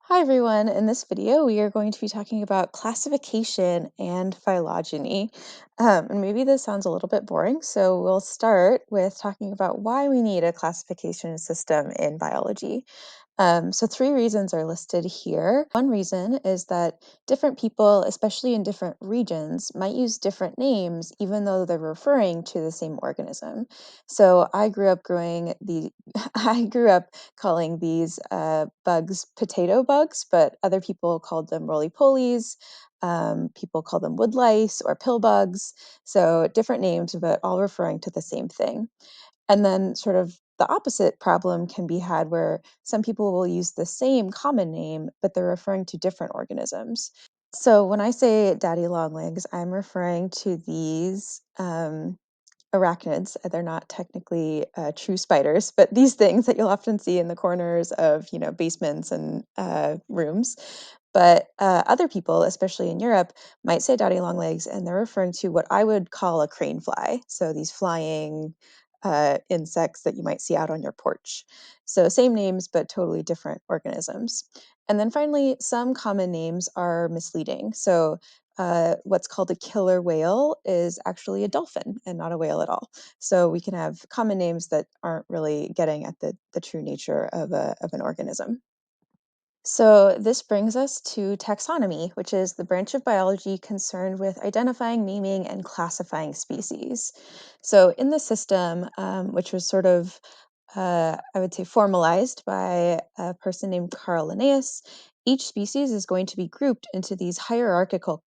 Hi everyone. In this video, we are going to be talking about classification and phylogeny. And maybe this sounds a little bit boring, so we'll start with talking about why we need a classification system in biology. So three reasons are listed here. One reason is that different people, especially in different regions, might use different names even though they're referring to the same organism. So I grew up I grew up calling these bugs potato bugs, but other people called them roly-polies. People call them woodlice or pill bugs. So different names, but all referring to the same thing. And then sort of the opposite problem can be had where some people will use the same common name, but they're referring to different organisms. So when I say daddy longlegs, I'm referring to these arachnids. They're not technically true spiders, but these things that you'll often see in the corners of, basements and rooms. But other people, especially in Europe, might say daddy longlegs, and they're referring to what I would call a crane fly. So these flying insects that you might see out on your porch. So same names, but totally different organisms. And then finally, some common names are misleading. So what's called a killer whale is actually a dolphin and not a whale at all. So we can have common names that aren't really getting at the true nature of an organism. So this brings us to taxonomy, which is the branch of biology concerned with identifying, naming, and classifying species. So in the system, which was sort of, I would say, formalized by a person named Carl Linnaeus, each species is going to be grouped into these hierarchical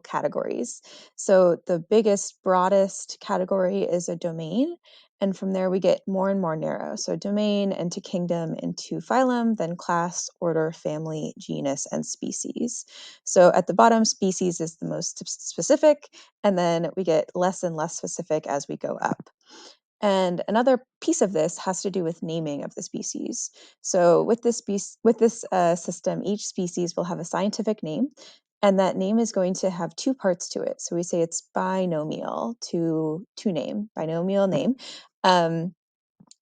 categories. So the biggest, broadest category is a domain, and from there, we get more and more narrow. So domain into kingdom into phylum, then class, order, family, genus, and species. So at the bottom, species is the most specific, and then we get less and less specific as we go up. And another piece of this has to do with naming of the species. So with this system, each species will have a scientific name, and that name is going to have two parts to it. So we say it's binomial to name, binomial name. Um,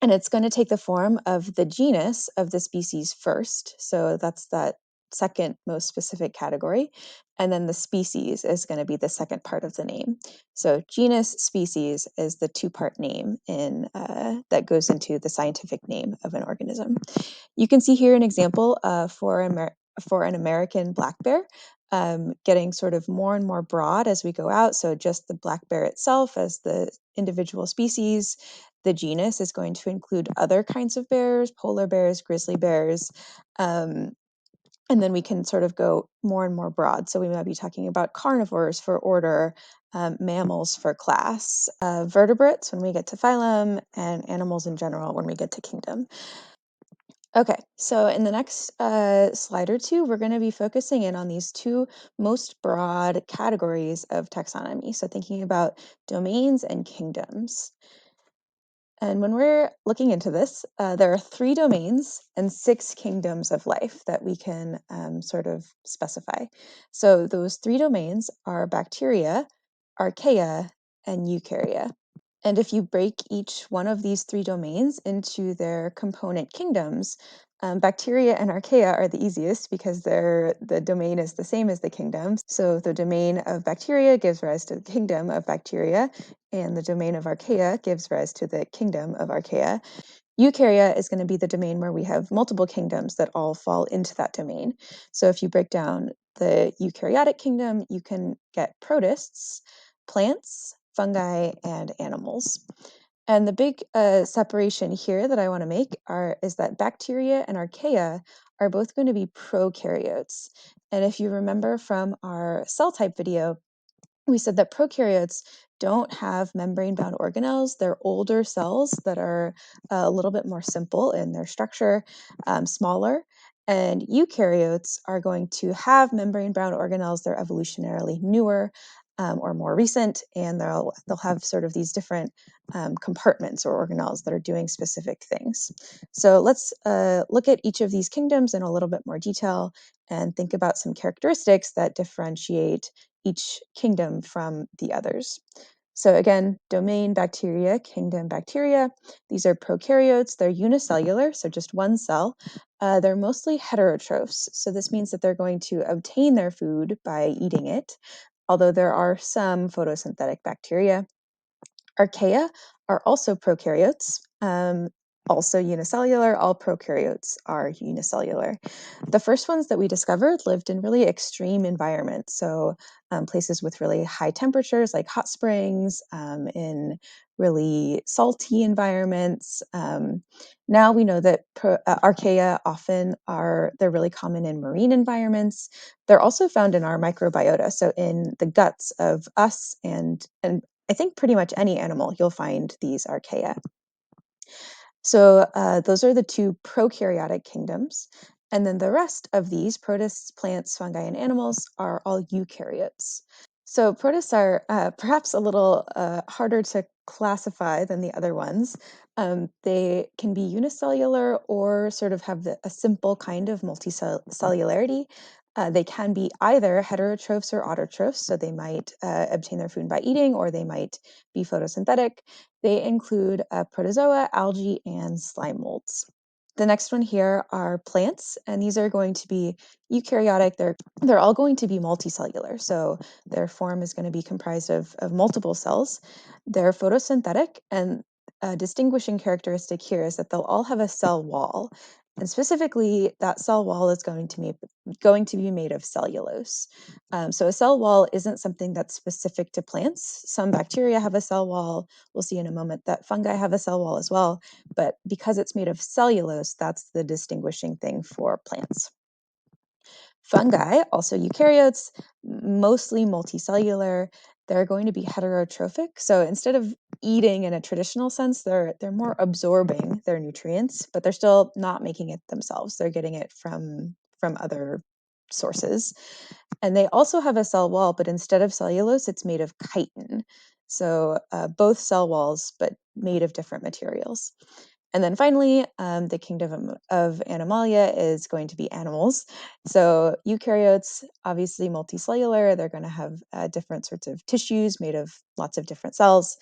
and it's going to take the form of the genus of the species first. So that's that second most specific category. And then the species is going to be the second part of the name. So genus, species is the two-part name that goes into the scientific name of an organism. You can see here an example for an American black bear, getting sort of more and more broad as we go out. So just the black bear itself as the individual species. The genus is going to include other kinds of bears, polar bears, grizzly bears, and then we can sort of go more and more broad. So we might be talking about carnivores for order, mammals for class, vertebrates when we get to phylum, and animals in general when we get to kingdom. Okay, so in the next slide or two, we're going to be focusing in on these two most broad categories of taxonomy. So thinking about domains and kingdoms. And when we're looking into this, there are 3 domains and 6 kingdoms of life that we can sort of specify. So those 3 domains are bacteria, archaea, and eukarya. And if you break each one of these 3 domains into their component kingdoms, bacteria and archaea are the easiest because the domain is the same as the kingdoms. So the domain of bacteria gives rise to the kingdom of bacteria, and the domain of archaea gives rise to the kingdom of archaea. Eukarya is going to be the domain where we have multiple kingdoms that all fall into that domain. So if you break down the eukaryotic kingdom, you can get protists, plants, fungi, and animals. And the big separation here that I want to make is that bacteria and archaea are both going to be prokaryotes. And if you remember from our cell type video, we said that prokaryotes don't have membrane-bound organelles. They're older cells that are a little bit more simple in their structure, smaller. And eukaryotes are going to have membrane-bound organelles. They're evolutionarily newer or more recent, and they'll have sort of these different compartments or organelles that are doing specific things. So let's look at each of these kingdoms in a little bit more detail and think about some characteristics that differentiate each kingdom from the others. So again, domain bacteria, kingdom bacteria. These are prokaryotes. They're unicellular, so just one cell. They're mostly heterotrophs. So this means that they're going to obtain their food by eating it, although there are some photosynthetic bacteria. Archaea are also prokaryotes, also unicellular. All prokaryotes are unicellular. The first ones that we discovered lived in really extreme environments, so places with really high temperatures, like hot springs, in really salty environments. Now we know that archaea often they're really common in marine environments. They're also found in our microbiota, so in the guts of us and I think pretty much any animal, you'll find these archaea. So those are the two prokaryotic kingdoms. And then the rest of these, protists, plants, fungi, and animals, are all eukaryotes. So protists are perhaps a little harder to classify than the other ones. They can be unicellular or sort of have a simple kind of multicellularity. They can be either heterotrophs or autotrophs, so they might obtain their food by eating, or they might be photosynthetic. They include protozoa, algae, and slime molds. The next one here are plants, and these are going to be eukaryotic. They're all going to be multicellular, so their form is going to be comprised of multiple cells. They're photosynthetic, and a distinguishing characteristic here is that they'll all have a cell wall, and specifically, that cell wall is going to be made of cellulose. So a cell wall isn't something that's specific to plants. Some bacteria have a cell wall. We'll see in a moment that fungi have a cell wall as well, but because it's made of cellulose, that's the distinguishing thing for plants. Fungi, also eukaryotes, mostly multicellular. They're going to be heterotrophic. So instead of eating in a traditional sense, they're more absorbing their nutrients, but they're still not making it themselves. They're getting it from other sources. And they also have a cell wall, but instead of cellulose, it's made of chitin. So both cell walls, but made of different materials. And then finally, the kingdom of Animalia is going to be animals. So eukaryotes, obviously multicellular, they're going to have different sorts of tissues made of lots of different cells.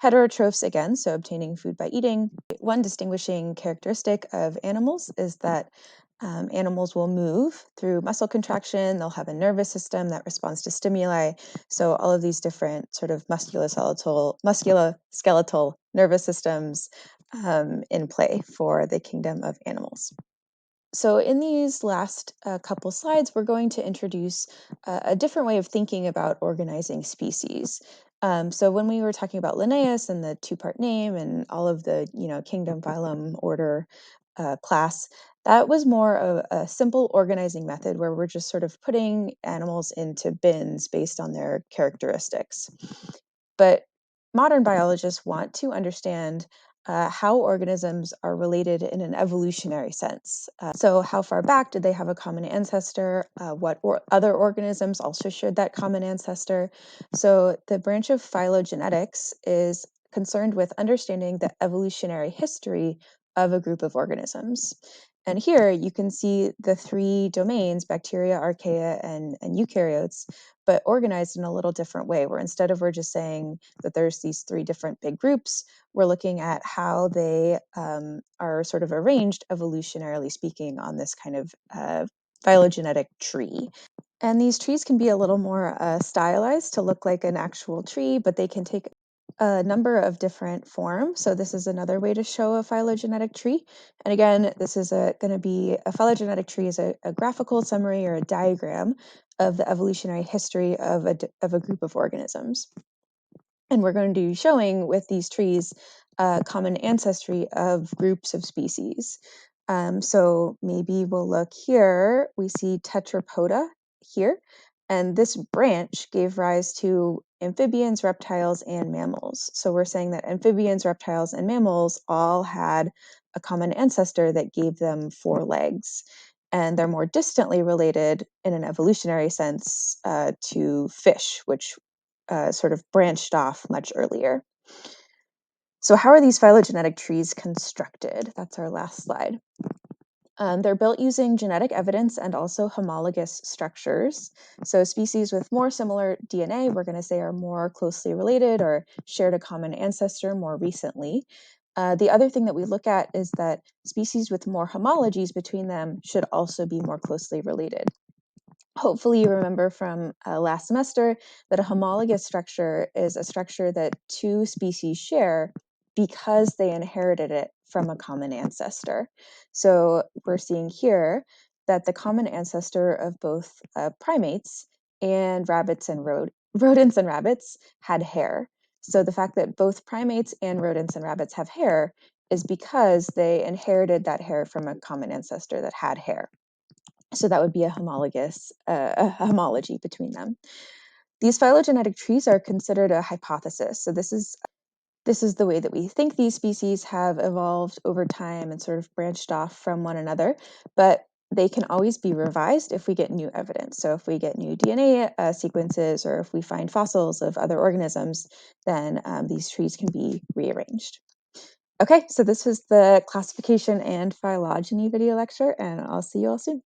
Heterotrophs, again, so obtaining food by eating. One distinguishing characteristic of animals is that animals will move through muscle contraction. They'll have a nervous system that responds to stimuli. So all of these different sort of musculoskeletal nervous systems in play for the kingdom of animals. So in these last couple slides, we're going to introduce a different way of thinking about organizing species. So when we were talking about Linnaeus and the two-part name and all of the, kingdom, phylum, order, class, that was more of a simple organizing method where we're just sort of putting animals into bins based on their characteristics. But modern biologists want to understand how organisms are related in an evolutionary sense. So how far back did they have a common ancestor? What other organisms also shared that common ancestor? So the branch of phylogenetics is concerned with understanding the evolutionary history of a group of organisms. And here you can see the three domains, bacteria, archaea, and eukaryotes, but organized in a little different way, where instead of we're just saying that there's these three different big groups, we're looking at how they are sort of arranged evolutionarily speaking on this kind of phylogenetic tree. And these trees can be a little more stylized to look like an actual tree, but they can take a number of different forms. So this is another way to show a phylogenetic tree. And again, this is going to be a phylogenetic tree is a graphical summary or a diagram of the evolutionary history of a group of organisms. And we're going to be showing with these trees common ancestry of groups of species. So maybe we'll look here, we see Tetrapoda here, and this branch gave rise to amphibians, reptiles, and mammals. So we're saying that amphibians, reptiles, and mammals all had a common ancestor that gave them four legs. And they're more distantly related in an evolutionary sense to fish, which sort of branched off much earlier. So how are these phylogenetic trees constructed? That's our last slide. They're built using genetic evidence and also homologous structures. So species with more similar DNA, we're going to say, are more closely related or shared a common ancestor more recently. The other thing that we look at is that species with more homologies between them should also be more closely related. Hopefully you remember from last semester that a homologous structure is a structure that two species share because they inherited it from a common ancestor. So we're seeing here that the common ancestor of both primates and rodents and rabbits had hair. So the fact that both primates and rodents and rabbits have hair is because they inherited that hair from a common ancestor that had hair. So that would be a a homology between them. These phylogenetic trees are considered a hypothesis. So this is the way that we think these species have evolved over time and sort of branched off from one another, but they can always be revised if we get new evidence. So if we get new DNA sequences or if we find fossils of other organisms, then these trees can be rearranged. Okay, so this was the classification and phylogeny video lecture, and I'll see you all soon.